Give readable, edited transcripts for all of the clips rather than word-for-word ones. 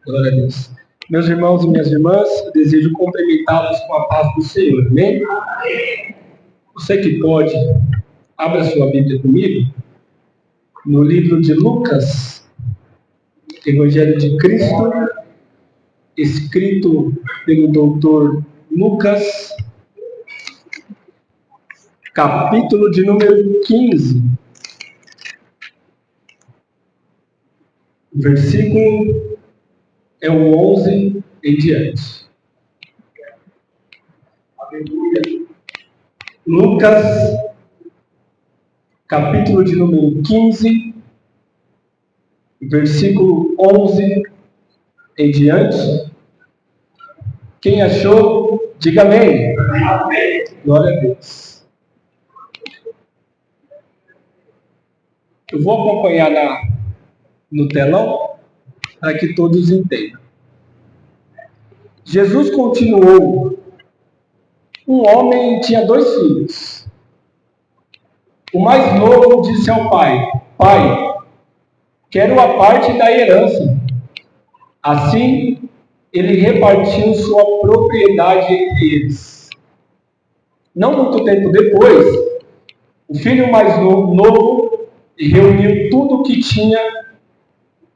Glória a Deus. Meus irmãos e minhas irmãs, eu desejo cumprimentá-los com a paz do Senhor. Amém? Você que pode, abra sua Bíblia comigo no livro de Lucas, Evangelho de Cristo, escrito pelo doutor Lucas, capítulo de número 15, versículo é o 11 em diante. Lucas, capítulo de número 15, versículo 11 em diante. Quem achou, diga amém. Amém. Glória a Deus. Eu vou acompanhar no telão para que todos entendam. Jesus continuou. Um homem tinha 2 filhos. O mais novo disse ao pai: Pai, quero a parte da herança. Assim, ele repartiu sua propriedade entre eles. Não muito tempo depois, o filho mais novo reuniu tudo o que tinha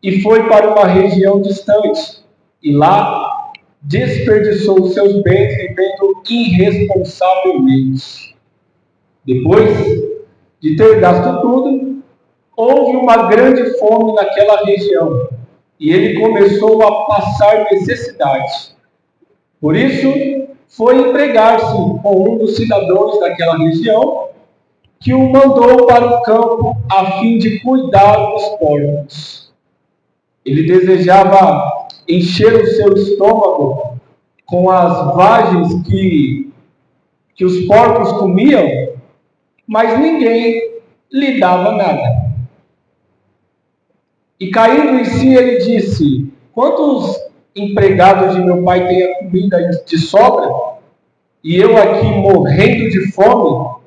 e foi para uma região distante. E lá desperdiçou seus bens vivendo irresponsavelmente. Depois de ter gasto tudo, houve uma grande fome naquela região e ele começou a passar necessidade. Por isso, foi empregar-se com um dos cidadãos daquela região, que o mandou para o campo a fim de cuidar dos porcos. Ele desejava encher o seu estômago com as vagens que os porcos comiam, mas ninguém lhe dava nada. E caindo em si, ele disse: Quantos empregados de meu pai têm a comida de sobra, e eu aqui morrendo de fome?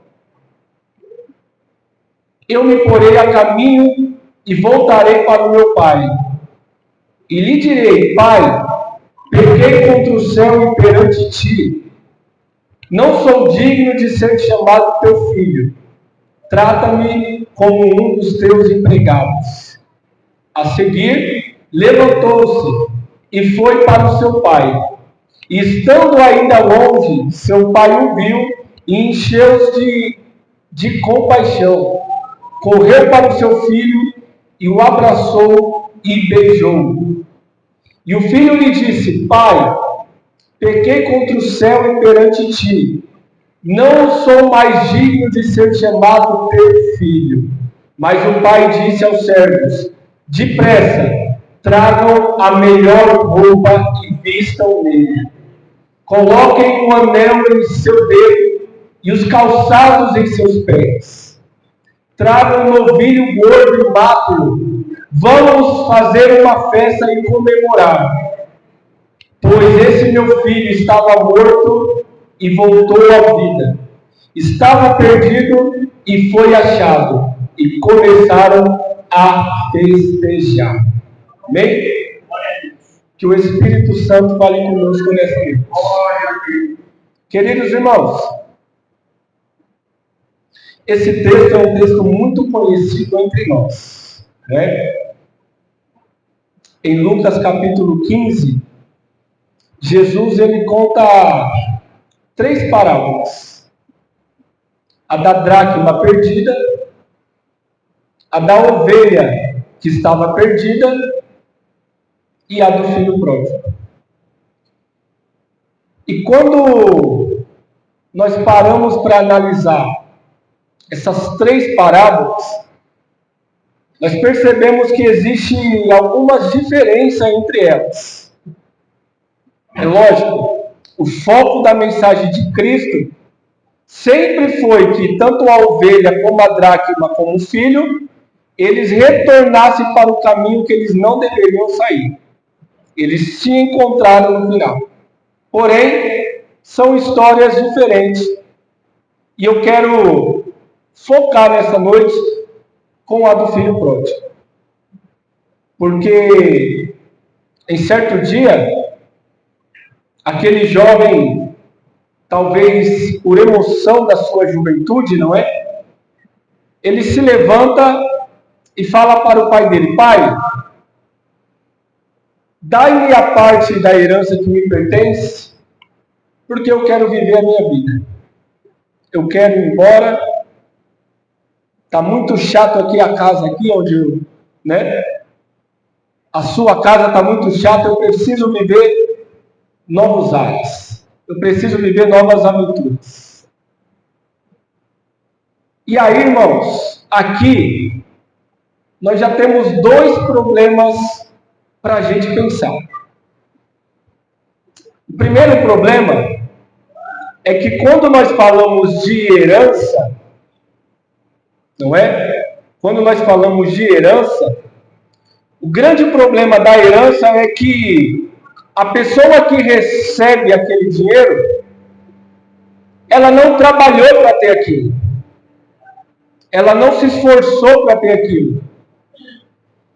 Eu me porei a caminho e voltarei para o meu pai. E lhe direi: Pai, pequei contra o céu e perante ti. Não sou digno de ser chamado teu filho. Trata-me como um dos teus empregados. A seguir, levantou-se e foi para o seu pai. E estando ainda longe, seu pai o viu e encheu-se de compaixão. Correu para o seu filho e o abraçou e beijou. E o filho lhe disse: Pai, pequei contra o céu e perante ti. Não sou mais digno de ser chamado teu filho. Mas o pai disse aos servos: Depressa, tragam a melhor roupa e vistam nele. Coloquem um anel em seu dedo e os calçados em seus pés. Tragam um novilho gordo e mate-o. Vamos fazer uma festa e comemorar. Pois esse meu filho estava morto e voltou à vida. Estava perdido e foi achado. E começaram a festejar. Amém? Que o Espírito Santo fale conosco nessa noite. Queridos irmãos, esse texto é um texto muito conhecido entre nós, né? Em Lucas capítulo 15, Jesus ele conta 3 parábolas: a da dracma perdida, a da ovelha que estava perdida e a do filho pródigo. E quando nós paramos para analisar essas 3 parábolas, nós percebemos que existem algumas diferenças entre elas. É lógico, o foco da mensagem de Cristo sempre foi que tanto a ovelha como a dracma como o filho, eles retornassem para o caminho que eles não deveriam sair. Eles se encontraram no final. Porém, são histórias diferentes. E eu quero focar nessa noite com a do filho pródigo. Porque Em certo dia, aquele jovem, talvez por emoção da sua juventude, não é? Ele se levanta e fala para o pai dele: pai, dai-me a parte da herança que me pertence, porque eu quero viver a minha vida. Eu quero ir embora. Está muito chato aqui a casa, aqui onde eu, né? A sua casa está muito chata, eu preciso viver novos ares. Eu preciso viver novas aventuras. E aí, irmãos, aqui nós já temos dois problemas para a gente pensar. O primeiro problema é que quando nós falamos de herança, não é? Quando nós falamos de herança, o grande problema da herança é que a pessoa que recebe aquele dinheiro, ela não trabalhou para ter aquilo. Ela não se esforçou para ter aquilo.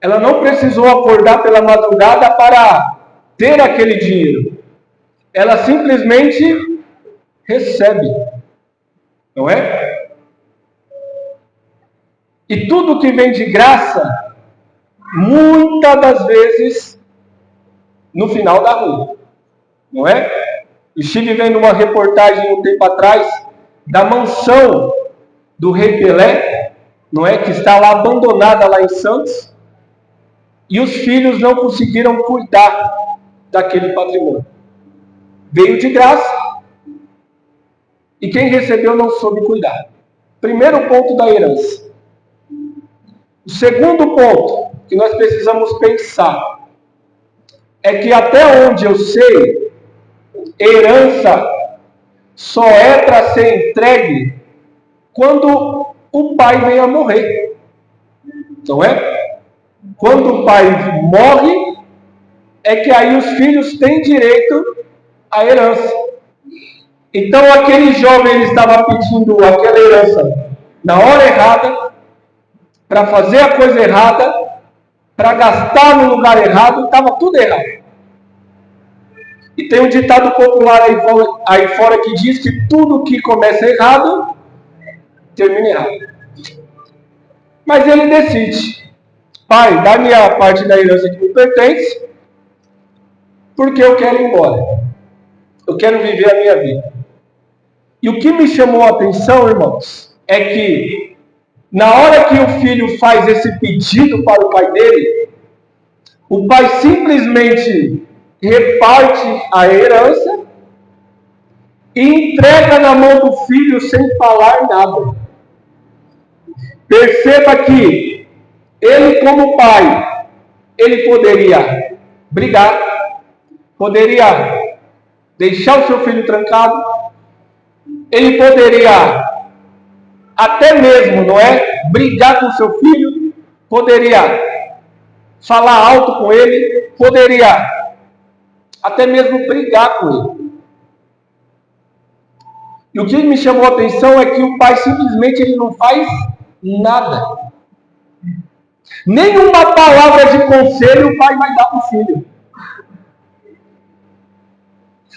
Ela não precisou acordar pela madrugada para ter aquele dinheiro. Ela simplesmente recebe. Não é? E tudo que vem de graça, muitas das vezes, no final dá ruim. Não é? Eu estive vendo uma reportagem um tempo atrás da mansão do rei Pelé, não é? Que está lá abandonada lá em Santos. E os filhos não conseguiram cuidar daquele patrimônio. Veio de graça. E quem recebeu não soube cuidar. Primeiro ponto da herança. O segundo ponto que nós precisamos pensar é que até onde eu sei, herança só é para ser entregue quando o pai vem a morrer. Não é? Quando o pai morre, é que aí os filhos têm direito à herança. Então aquele jovem, ele estava pedindo aquela herança na hora errada, para fazer a coisa errada, para gastar no lugar errado, estava tudo errado. E tem um ditado popular aí fora que diz que tudo que começa errado, termina errado. Mas ele decide: pai, dá-me a parte da herança que me pertence, porque eu quero ir embora. Eu quero viver a minha vida. E o que me chamou a atenção, irmãos, é que na hora que o filho faz esse pedido para o pai dele, o pai simplesmente reparte a herança e entrega na mão do filho sem falar nada. Perceba que ele, como pai, ele poderia brigar, poderia deixar o seu filho trancado, ele poderia até mesmo, não é, brigar com o seu filho, poderia falar alto com ele, poderia até mesmo brigar com ele. E o que me chamou a atenção é que o pai simplesmente ele não faz nada. Nenhuma palavra de conselho o pai vai dar para o filho.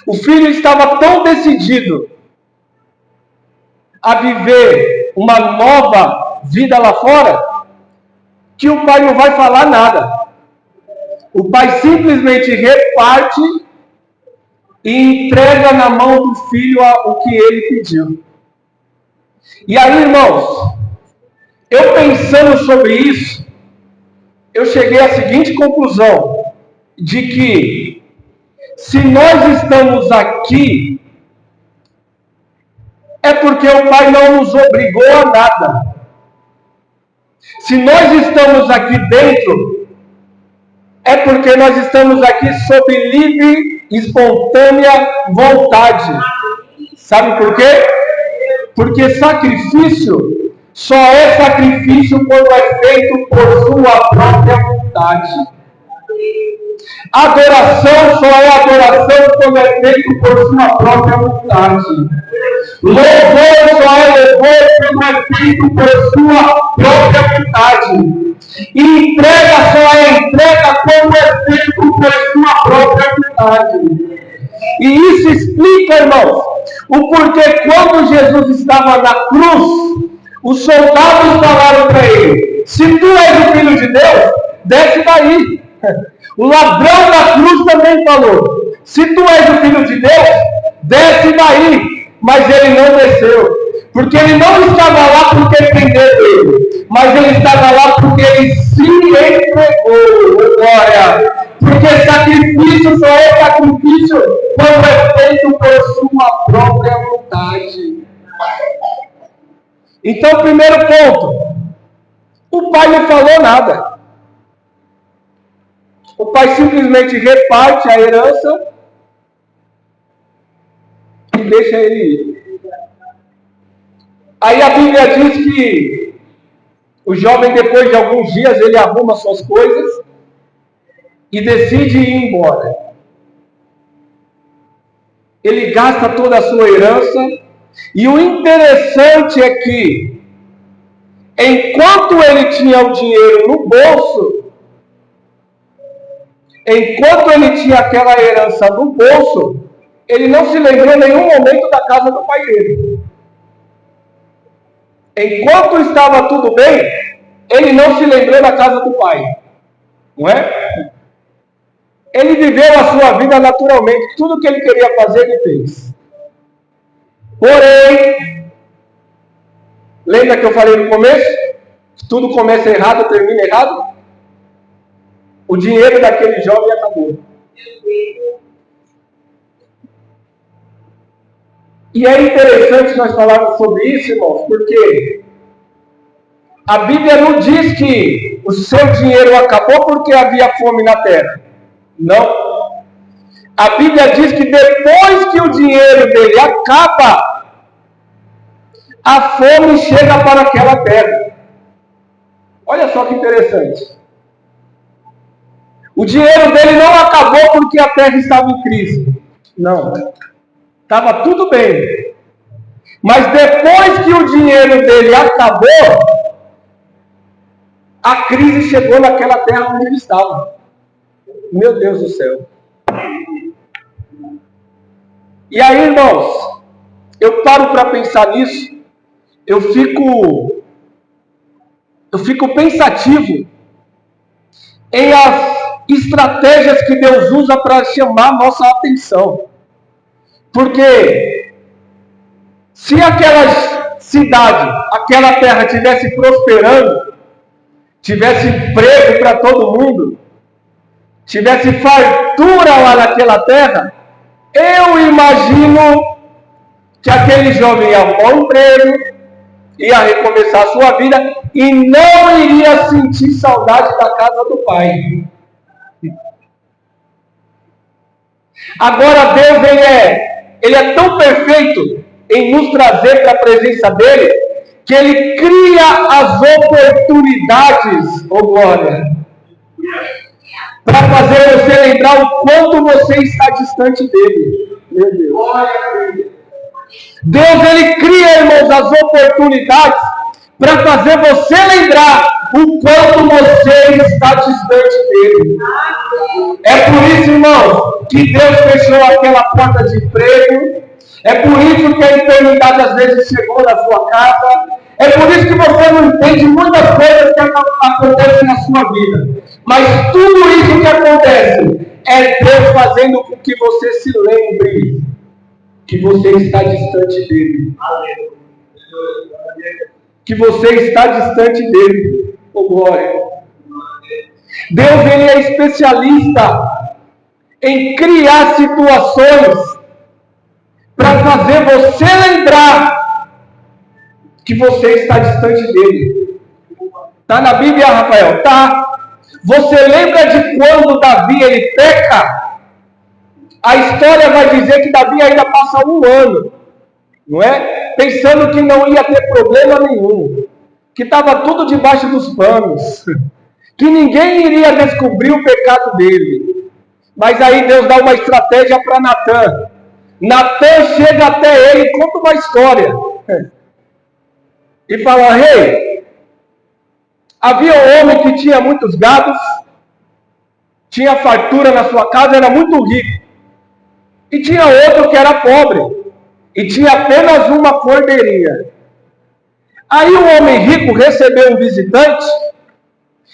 O filho estava tão decidido a viver uma nova vida lá fora, que o pai não vai falar nada. O pai simplesmente reparte e entrega na mão do filho o que ele pediu. E aí, irmãos, eu pensando sobre isso, eu cheguei à seguinte conclusão, de que se nós estamos aqui, é porque o pai não nos obrigou a nada. Se nós estamos aqui dentro, é porque nós estamos aqui sob livre, espontânea vontade. Sabe por quê? Porque sacrifício só é sacrifício quando é feito por sua própria vontade. Adoração só é adoração quando é feito por sua própria vontade. Louvor só é louvor quando é feito por sua própria vontade. E entrega só é entrega quando é feito por sua vontade. E isso explica, irmãos, o porquê quando Jesus estava na cruz, os soldados falaram para ele: se tu és o Filho de Deus, desce daí. O ladrão da cruz também falou: se tu és o Filho de Deus, desce daí. Mas ele não desceu, porque ele não estava lá porque prenderam ele, mas ele estava lá porque ele se entregou. Glória! Porque sacrifício só é sacrifício quando é feito por sua própria vontade. Então, primeiro ponto, o pai não falou nada. O pai simplesmente reparte a herança e deixa ele ir. Aí a Bíblia diz que o jovem, depois de alguns dias, ele arruma suas coisas e decide ir embora. Ele gasta toda a sua herança. E o interessante é que, enquanto ele tinha o dinheiro no bolso, enquanto ele tinha aquela herança no bolso, ele não se lembrou em nenhum momento da casa do pai dele. Enquanto estava tudo bem, ele não se lembrou da casa do pai. Não é? Ele viveu a sua vida naturalmente. Tudo que ele queria fazer, ele fez. Porém, lembra que eu falei no começo? Tudo começa errado, termina errado? O dinheiro daquele jovem acabou. E é interessante nós falarmos sobre isso, irmãos, porque a Bíblia não diz que o seu dinheiro acabou porque havia fome na terra. Não. A Bíblia diz que depois que o dinheiro dele acaba, a fome chega para aquela terra. Olha só que interessante. O dinheiro dele não acabou porque a terra estava em crise. Não. Estava tudo bem. Mas depois que o dinheiro dele acabou, a crise chegou naquela terra onde ele estava. Meu Deus do céu. E aí, irmãos, eu paro para pensar nisso, eu fico pensativo em as estratégias que Deus usa para chamar a nossa atenção. Porque se aquela cidade, aquela terra tivesse prosperando, tivesse emprego para todo mundo, tivesse fartura lá naquela terra, eu imagino que aquele jovem ia arrumar um emprego, ia recomeçar a sua vida e não iria sentir saudade da casa do pai. Agora Deus, ele é tão perfeito em nos trazer para a presença dele, que ele cria as oportunidades, oh glória, para fazer você lembrar o quanto você está distante dele. Meu Deus. Deus, ele cria, irmãos, as oportunidades para fazer você lembrar o quanto você está distante dele. É por isso, irmãos, que Deus fechou aquela porta de emprego. É por isso que a enfermidade às vezes chegou na sua casa. É por isso que você não entende muitas coisas que acontecem na sua vida. Mas tudo isso que acontece é Deus fazendo com que você se lembre que você está distante dele. Que você está distante dele. Oh, glória. Deus, ele é especialista em criar situações para fazer você lembrar que você está distante dele. Está na Bíblia, Rafael? Tá. Você lembra de quando Davi ele peca? A história vai dizer que Davi ainda passa um ano, não é? Pensando que não ia ter problema nenhum, que estava tudo debaixo dos panos, que ninguém iria descobrir o pecado dele. Mas aí Deus dá uma estratégia para Natan. Natan chega até ele e conta uma história. E fala: rei, havia um homem que tinha muitos gados, tinha fartura na sua casa, era muito rico. E tinha outro que era pobre, e tinha apenas uma cordeirinha. Aí o homem rico recebeu um visitante,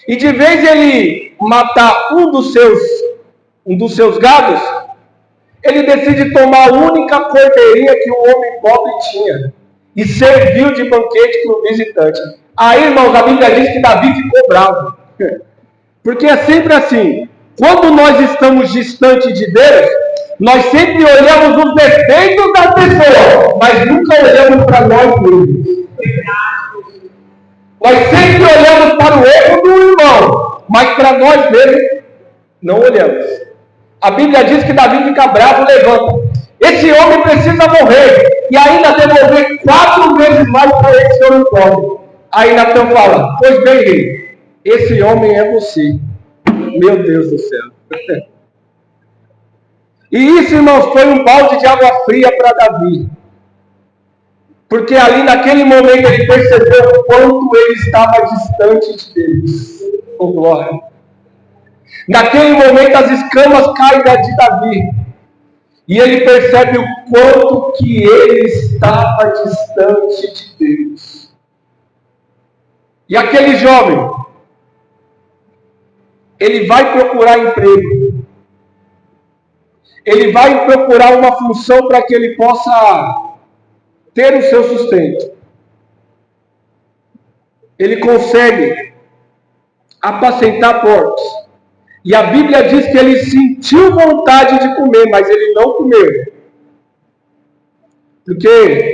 e de vez ele matar um dos seus gados, ele decide tomar a única cordeirinha que o homem pobre tinha, e serviu de banquete para o visitante. Aí, irmãos, a Bíblia diz que Davi ficou bravo. Porque é sempre assim, quando nós estamos distante de Deus, nós sempre olhamos os defeitos da pessoa, mas nunca olhamos para nós mesmos. Nós sempre olhamos para o erro do irmão, mas para nós mesmos não olhamos. A Bíblia diz que Davi fica bravo, levanta. Esse homem precisa morrer, e ainda devolver 4 vezes mais para esse homem pobre. Aí Natan fala, pois bem, rei, esse homem é você. Meu Deus do céu. E isso, irmãos, foi um balde de água fria para Davi. Porque ali naquele momento ele percebeu o quanto ele estava distante de Deus. Oh, glória. Naquele momento as escamas caem de Davi. E ele percebe o quanto que ele estava distante de Deus. E aquele jovem, ele vai procurar emprego. Ele vai procurar uma função para que ele possa ter o seu sustento. Ele consegue apacentar porcos. E a Bíblia diz que ele sentiu vontade de comer, mas ele não comeu. Porque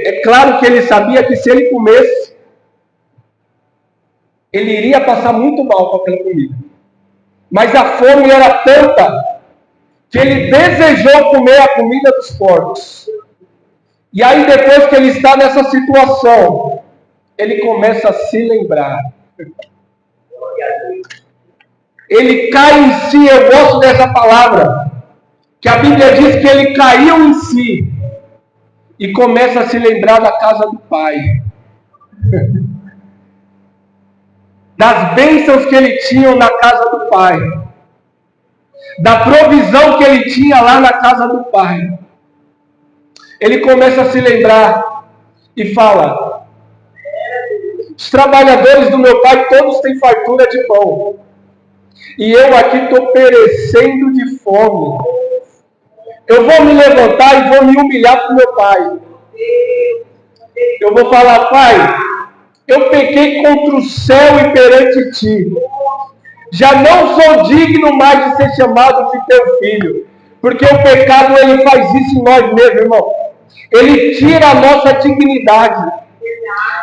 é claro que ele sabia que se ele comesse, ele iria passar muito mal com aquela comida. Mas a fome era tanta que ele desejou comer a comida dos porcos. E aí, depois que ele está nessa situação, ele começa a se lembrar. Ele cai em si, eu gosto dessa palavra, que a Bíblia diz que ele caiu em si e começa a se lembrar da casa do Pai. Das bênçãos que ele tinha na casa do Pai. Da provisão que ele tinha lá na casa do Pai. Ele começa a se lembrar e fala, os trabalhadores do meu pai todos têm fartura de pão. E eu aqui estou perecendo de fome. Eu vou me levantar e vou me humilhar para o meu pai. Eu vou falar, pai, eu pequei contra o céu e perante ti. Já não sou digno mais de ser chamado de teu filho. Porque o pecado, ele faz isso em nós mesmos, irmão. Ele tira a nossa dignidade.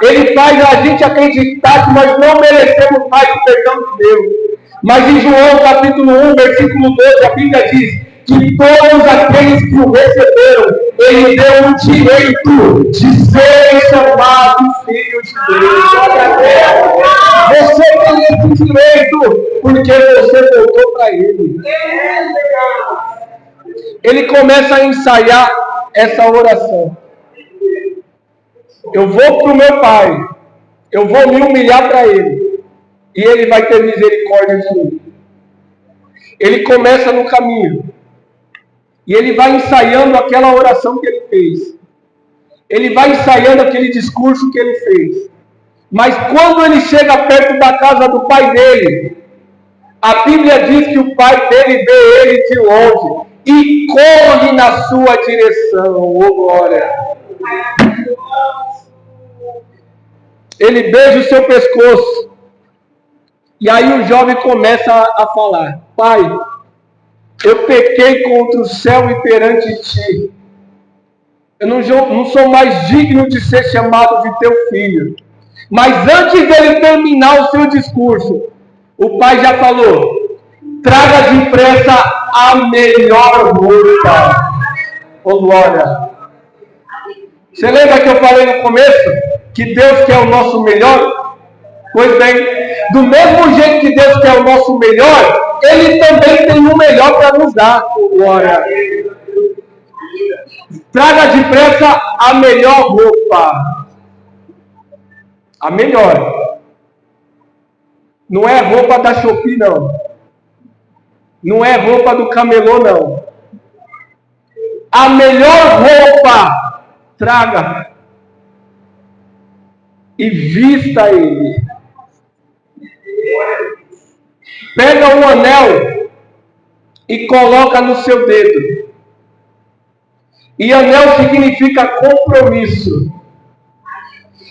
Ele faz a gente acreditar que nós não merecemos mais o perdão de Deus. Mas em João capítulo 1, versículo 12, a Bíblia diz que todos aqueles que o receberam, ele deu o direito de serem chamados filhos de Deus. Olha a Deus. Você tem esse direito porque você voltou para ele. Ele começa a ensaiar essa oração. Eu vou para o meu pai, eu vou me humilhar para ele, e ele vai ter misericórdia de mim. Ele começa no caminho, e ele vai ensaiando aquela oração que ele fez. Ele vai ensaiando aquele discurso que ele fez. Mas quando ele chega perto da casa do pai dele, a Bíblia diz que o pai dele vê ele de longe e corre na sua direção. Oh, glória! Ele beija o seu pescoço. E aí o jovem começa a falar, pai, eu pequei contra o céu e perante ti. Eu não sou mais digno de ser chamado de teu filho. Mas antes dele terminar o seu discurso, o pai já falou, traga depressa a melhor roupa. Oh, glória! Você lembra que eu falei no começo? Que Deus quer o nosso melhor? Pois bem, do mesmo jeito que Deus quer o nosso melhor, Ele também tem o melhor para nos dar. Oh, glória! Traga depressa a melhor roupa. A melhor. Não é roupa da Shopee, não. Não é roupa do camelô, não. a melhor roupa, traga e vista ele. Pega um anel e coloca no seu dedo. E anel significa compromisso.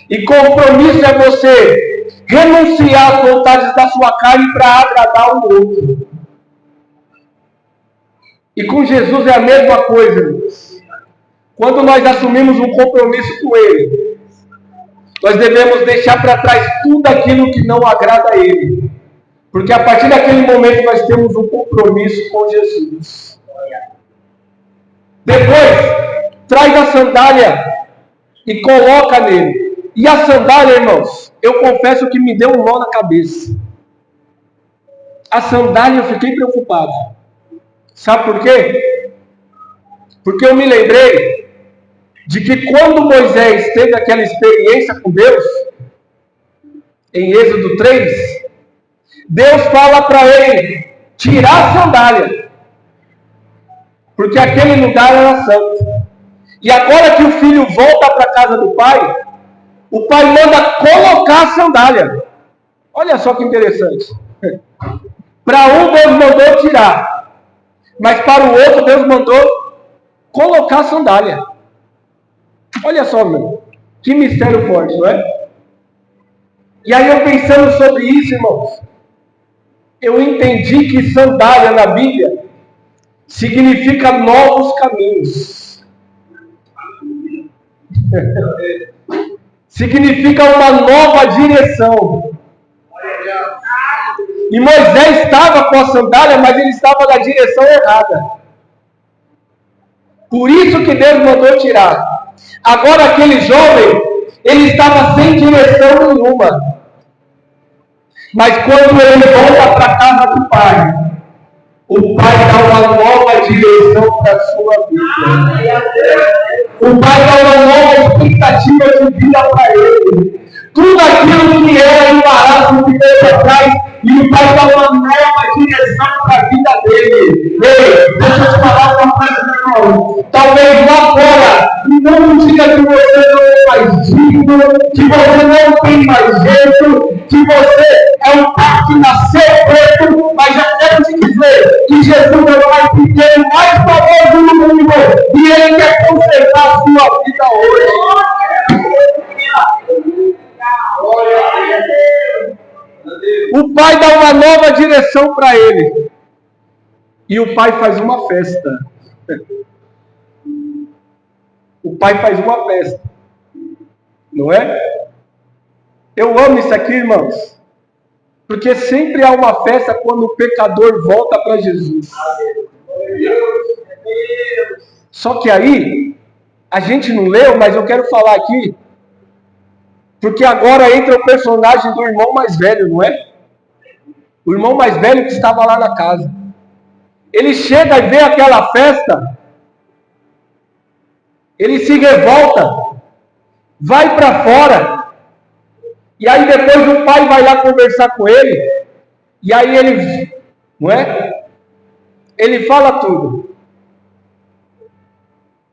E compromisso é você renunciar às vontades da sua carne para agradar o outro. E com Jesus é a mesma coisa, irmãos. Quando nós assumimos um compromisso com Ele, nós devemos deixar para trás tudo aquilo que não agrada a Ele. Porque a partir daquele momento nós temos um compromisso com Jesus. Depois, traz a sandália e coloca nele. E a sandália, irmãos, eu confesso que me deu um nó na cabeça. A sandália eu fiquei preocupado. Sabe por quê? Porque eu me lembrei de que quando Moisés teve aquela experiência com Deus, em Êxodo 3, Deus fala para ele tirar a sandália, porque aquele lugar era santo. E agora que o filho volta para a casa do pai, o pai manda colocar a sandália. Olha só que interessante. Para um Deus mandou tirar, mas para o outro Deus mandou colocar a sandália. Olha só, meu, que mistério forte, não é? E aí eu pensando sobre isso, irmãos, eu entendi que sandália na Bíblia significa novos caminhos. Significa uma nova direção. E Moisés estava com a sandália, mas ele estava na direção errada. Por isso que Deus mandou tirar. Agora aquele jovem, ele estava sem direção nenhuma. Mas quando ele volta para a casa do pai, o pai dá uma nova direção para a sua vida. O pai dá uma nova expectativa de vida para ele. Tudo aquilo que era embaraço que veio atrás, e o pai dá uma nova direção para a vida dele. Ei, deixa eu te falar uma coisa, meu irmão. Talvez lá fora, não diga que você não é mais digno, que você não tem mais jeito, que você é um cara que nasceu preto, mas já quero te dizer que Jesus é o mais pequeno, mais famoso do mundo, e Ele quer consertar a sua vida hoje. O pai dá uma nova direção para ele. E o pai faz uma festa. O pai faz uma festa. Não é? Eu amo isso aqui, irmãos. Porque sempre há uma festa quando o pecador volta para Jesus. Só que aí, a gente não leu, mas eu quero falar aqui. Porque agora entra o personagem do irmão mais velho, não é? O irmão mais velho que estava lá na casa. Ele chega e vê aquela festa. Ele se revolta. Vai para fora. E aí depois o pai vai lá conversar com ele. E aí ele, não é? Ele fala tudo.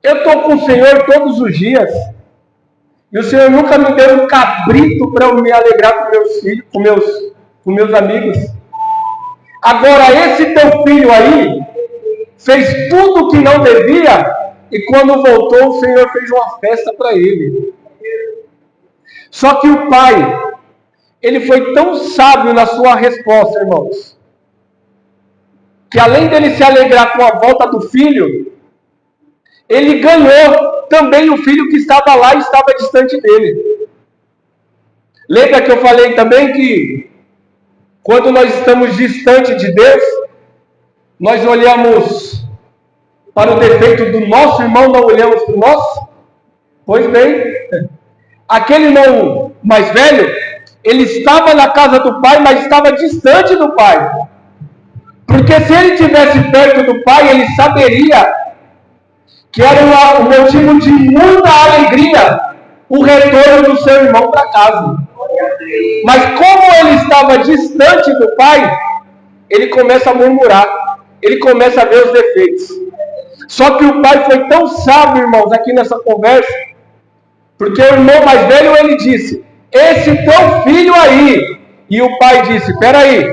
Eu estou com o Senhor todos os dias. E o Senhor nunca me deu um cabrito para eu me alegrar com meus filhos, com meus amigos. Agora esse teu filho aí fez tudo o que não devia, e quando voltou o Senhor fez uma festa para ele. Só que o pai, ele foi tão sábio na sua resposta, irmãos, que além dele se alegrar com a volta do filho, ele ganhou também o filho que estava lá e estava distante dele. Lembra que eu falei também que quando nós estamos distante de Deus, nós olhamos para o defeito do nosso irmão, não olhamos para o nosso? Pois bem, aquele irmão mais velho, ele estava na casa do pai, mas estava distante do pai. Porque se ele estivesse perto do pai, ele saberia que era um motivo de muita alegria o retorno do seu irmão para casa. Mas como ele estava distante do pai, ele começa a murmurar, ele começa a ver os defeitos. Só que o pai foi tão sábio, irmãos, aqui nessa conversa, porque o irmão mais velho, ele disse, esse teu filho aí, e o pai disse, espera aí,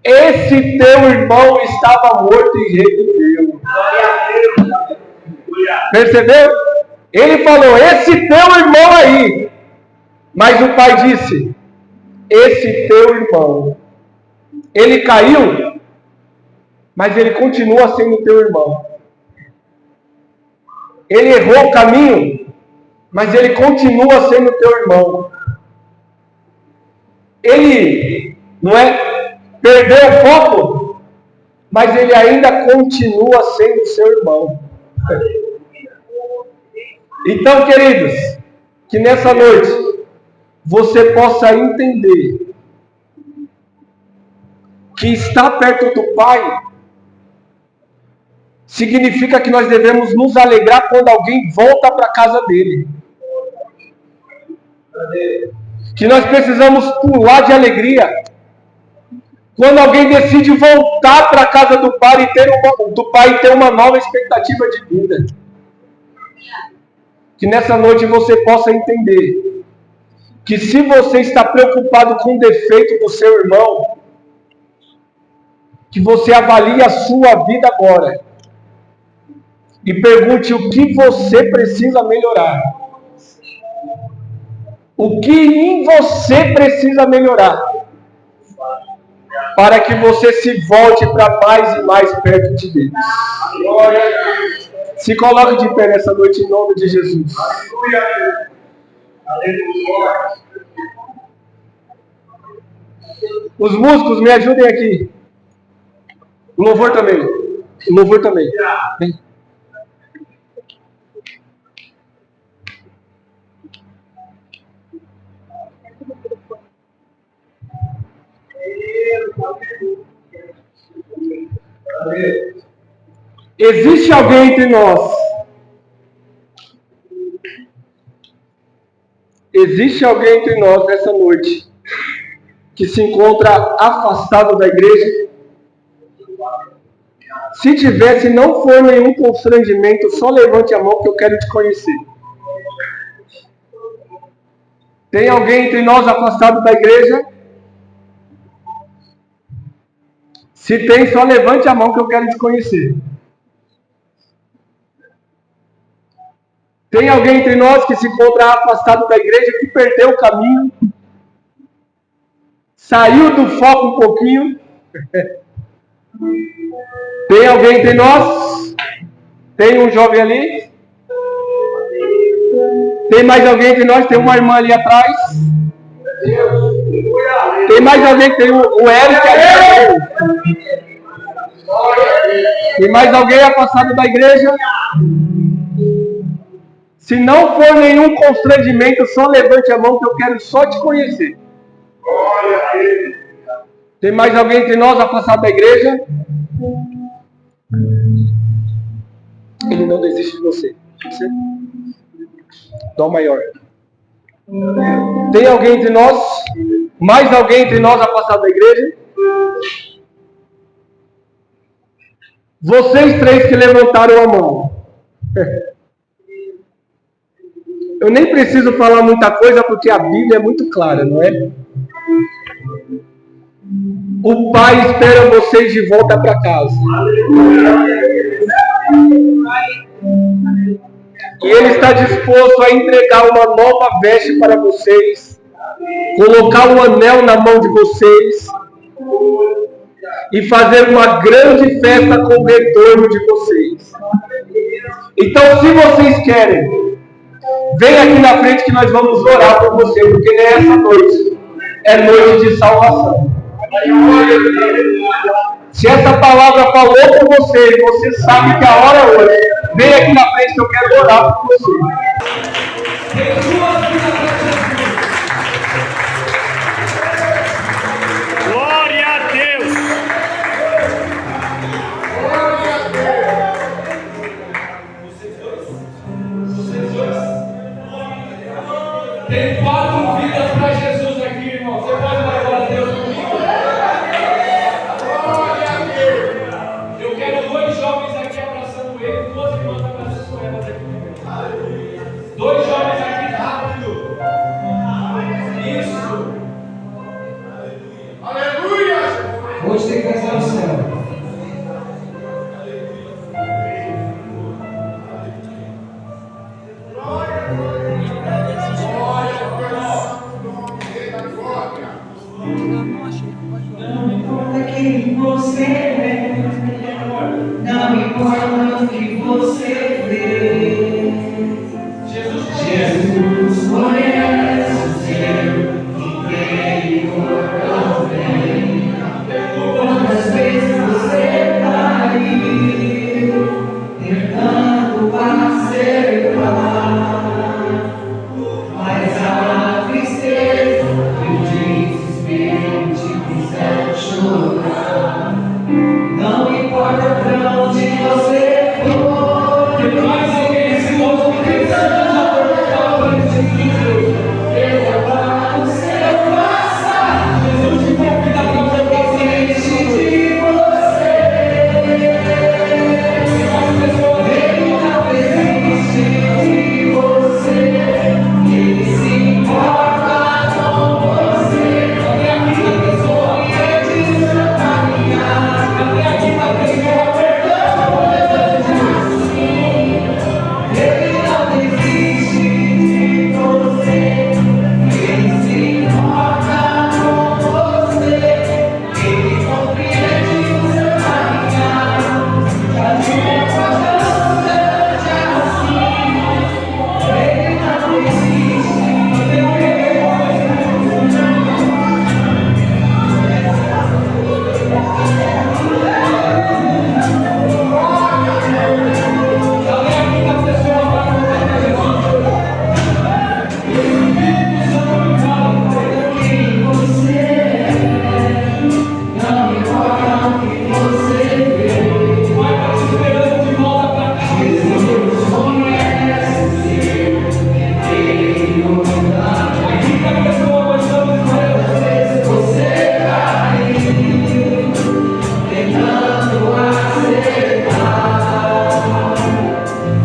esse teu irmão estava morto e reviveu. Percebeu? Ele falou, esse teu irmão aí, mas o pai disse, esse teu irmão, ele caiu, mas ele continua sendo teu irmão. Ele errou o caminho, mas ele continua sendo teu irmão. Ele, não é, perdeu o foco, mas ele ainda continua sendo seu irmão. Então, queridos, que nessa noite você possa entender que estar perto do Pai significa que nós devemos nos alegrar quando alguém volta para a casa dele. Que nós precisamos pular de alegria quando alguém decide voltar para a casa do Pai e ter uma nova expectativa de vida. Que nessa noite você possa entender que se você está preocupado com o defeito do seu irmão, que você avalie a sua vida agora e pergunte o que você precisa melhorar. O que em você precisa melhorar para que você se volte para mais e mais perto de Deus. Se coloque de pé nessa noite em nome de Jesus. Os músicos, me ajudem aqui. O louvor também. O louvor também. Vem. Existe alguém entre nós? Existe alguém entre nós nessa noite que se encontra afastado da igreja? Se tivesse, não for nenhum constrangimento, só levante a mão que eu quero te conhecer. Tem alguém entre nós afastado da igreja? Se tem, só levante a mão que eu quero te conhecer. Tem alguém entre nós que se encontra afastado da igreja, que perdeu o caminho, saiu do foco um pouquinho? Tem alguém entre nós? Tem um jovem ali? Tem mais alguém entre nós? Tem uma irmã ali atrás? Tem mais alguém? Tem o Eric ali? Tem mais alguém afastado da igreja? Se não for nenhum constrangimento, só levante a mão que eu quero só te conhecer. Tem mais alguém entre nós afastado da igreja? Ele não desiste de você. Dó maior. Tem alguém entre nós? Mais alguém entre nós afastado da igreja? Vocês três que levantaram a mão. Eu nem preciso falar muita coisa porque a Bíblia é muito clara, não é? O Pai espera vocês de volta para casa. E Ele está disposto a entregar uma nova veste para vocês, colocar um anel na mão de vocês e fazer uma grande festa com o retorno de vocês. Então, se vocês querem, vem aqui na frente que nós vamos orar por você, porque nessa noite é noite de salvação. Se essa palavra falou com você e você sabe que a hora é hoje, vem aqui na frente que eu quero orar por você. Glória a Deus! Tem 4 vidas para Jesus aqui, irmão. Você pode dar glória a Deus comigo? Glória a Deus! Eu quero 2 jovens aqui. importa o que você vê, Jesus conhece o seu interior também. Quantas vezes você caiu, tentando acertar, mas a tristeza e o desespero te fizeram chorar. Não importa pra onde você for, tem mais alguém nesse mundo que precisa de aportar para Jesus. Ele apaga o seu passado. Jesus te convida para voltar frente de você. Ele não desiste de você. Ele se importa com você. Até aqui na pessoa que é de seu caminhar. Até aqui na pessoa perdão. Ele não desiste de você. Ele se importa com você. Ele compreende o seu caminhar. Já te preparando grande assim. Ele não desiste. Quem você é, não importa o que você vê. Vai estar te esperando de volta para cá. Jesus conhece o seu interior. Aqui está a pessoa gostando de Deus. Você caiu, tentando acertar,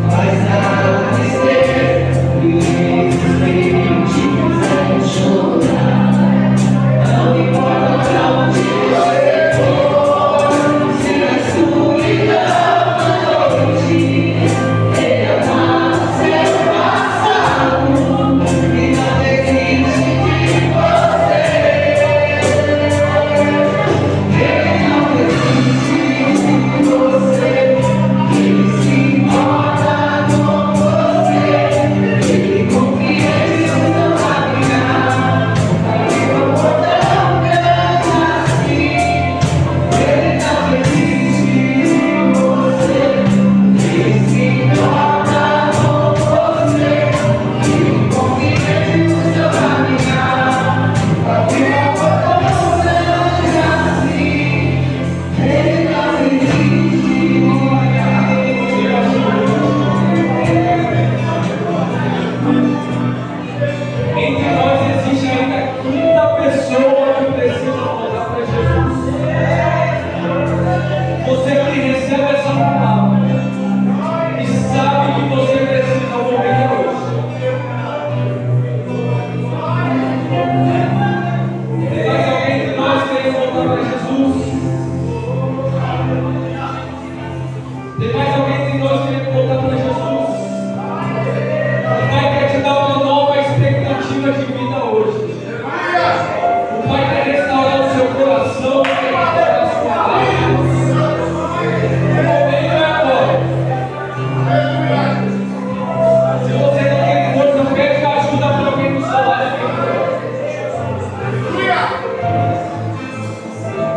mas a tristeza e o desespero te fizeram chorar. Não importa pra onde você for, se na escuridão da noite, Ele ama seu passado e não desiste de você. Ele não desiste de você. Ele se importa com você. Ele compreende o seu caminhar. Abriu a portão grande assim. Ele não desiste de você. Ele se importa com você. Ele compreende o seu caminhar. Abriu a portão grande assim. Ele não desiste de Entre nós existe ainda quinta pessoa que precisa voltar para Jesus. Você que recebe essa palavra e sabe que você precisa voltar hoje. Tem mais alguém entre nós que quer voltar para Jesus? Tem mais alguém entre nós que quer voltar para Jesus? O Pai quer te dar uma nova expectativa de vida hoje. O Pai quer restaurar o seu coração, quer restaurar a sua alma. O momento é agora. Se você não tem força, pede ajuda para alguém do seu lado.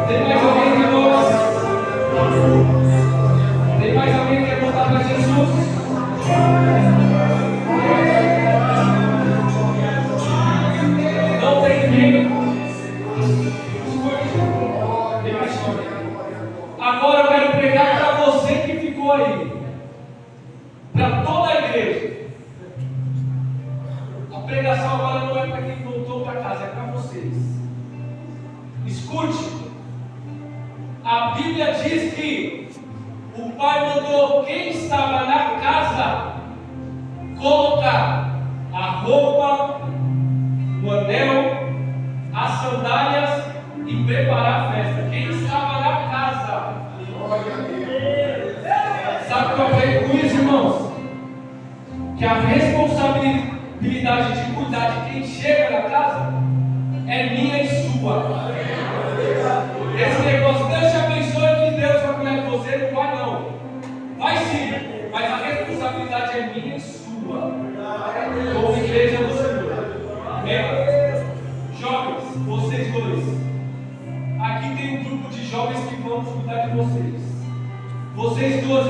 Tem mais alguém entre nós? Tem mais alguém que quer voltar para Jesus? Não tem tempo. Tem mais história. Agora eu quero pregar para você que ficou aí. Para toda a igreja. A pregação agora não é para quem voltou para casa, é para vocês. Escute. A Bíblia diz que o Pai mandou quem estava na casa colocar a roupa, o anel, as sandálias e preparar a festa. Quem estava na casa. Sabe o que eu aprendo com isso, irmãos? Que a responsabilidade de cuidar de quem chega na casa é minha e sua. Esse negócio, Deus te abençoe, que Deus vai cuidar de você, não vai não.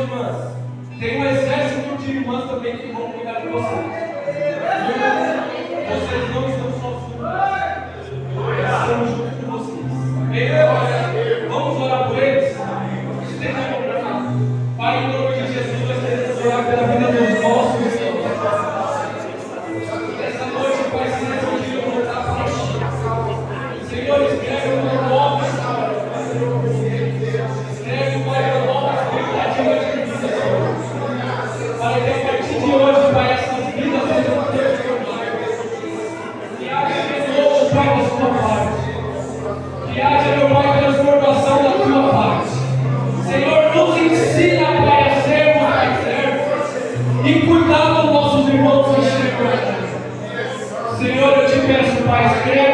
irmãs, tem um exército de irmãs também que vão cuidar de vocês. Vocês não estão sozinhos. Estamos juntos com vocês. Amém? Vamos orar por eles? Esteja aí para cá. Pai, em nome de Jesus, nós queremos orar pela vida dos nossos irmãos. Essa noite, Pai, se nós conseguimos voltar para ti. Senhor, escreve o meu nome. Escreve, Pai, o meu nome expectativa de vida, Senhor. Para que a partir de hoje, Pai, essas vidas sejam transformadas. Que haja renovo, Pai, da sua parte. Que haja, meu Pai, transformação da tua parte. Senhor, nos ensina, Pai, a sermos mais servos e cuidar dos nossos irmãos enxergados. Senhor, eu te peço, Pai, escreve